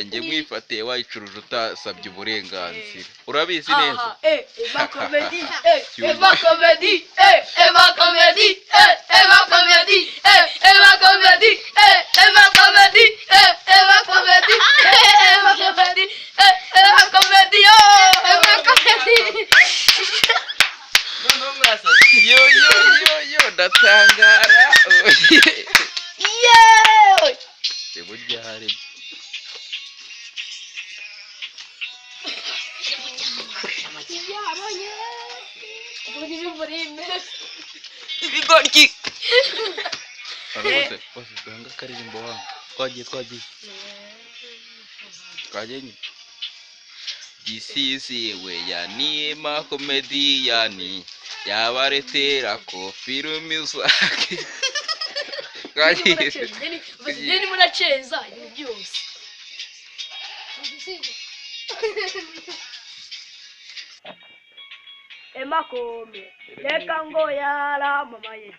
Njye mwifatiye wayicuruje utasabye uburenganzira. Urabizi neza? Eva Comedy, Eva Comedy, Eva Comedy, Eva Comedy, Eva Comedy, Eva Comedy, Eva Comedy, Eva Comedy, Eva Comedy, Eva Comedy. Yo ndatangara. Yeah. Burya hari ibigoryi. Bose danga karirimbo wangu. Twagiye. Kajeni. Disizi we yani Ema Comedy yani yabaretera ko filimi zake. Ni munacheza ibintu byose. Ema Comedy reka ngo yaramamaye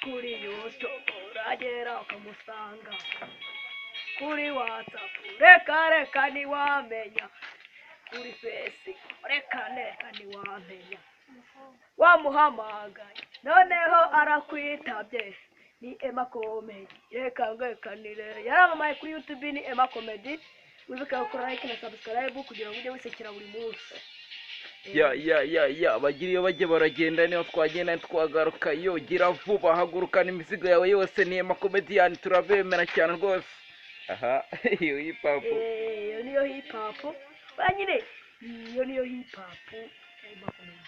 kuri YouTube uragera ukamusanga kuri WhatsApp reka niwamenya kuri Facebook reka niwamenya wamuhamagaye noneho arakwitabye ni Ema Comedy reka nire yaramamaye kuri YouTube ni Ema Comedy wibuke gukora like na subscribe kugira ngo ujye wisekera buri munsi. Bagiriye bajye baragenda niyo twagenda twagaruka yo gira vuba hagurukana imizigo yawe yose ni Ema Comedy turabemera cyane rwose. Aha iyo hip hop niyo hip hop banyine niyo hip hop Ema Comedy.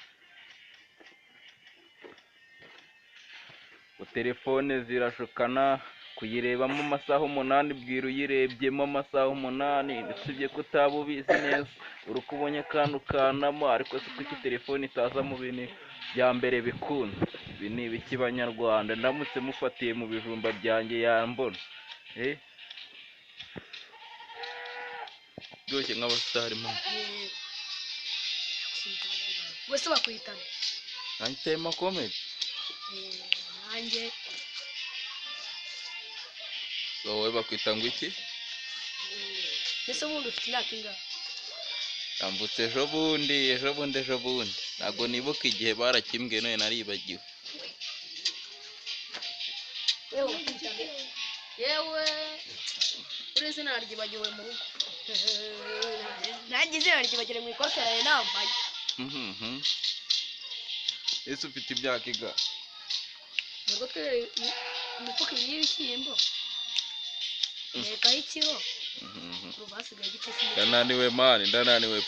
Telefone zirashukana kuyirebamo amasaha 8 bwira uyirebyemo amasaha 8 bisubye kutabubizi neza urukubonye kanamo ariko se kuki telefone itaza mu bintu bya mbere bikunda ibi ni ibiki banyarwanda ndamutse mufatiye mu bijumba byanjye yambona Doshye nk'abastar mo wese bakwitana nanjye Ema Comedy nanjye wowe bakwita ngo iki ese ubundi ufite imyaka ingahe tambutse ejo bundi ntago nibuka igihe barakimbwe none naribagiwe yewe ureze naryibagiwe mu rugo nagize naryibagiwe mu ikote yawe nambaye ese ufite imyaka ingahe mu rugo twe imifuka y'ibishyimbo Neka ikiro. Rubasigaye gite Ndananiwe mani, ndananiwe.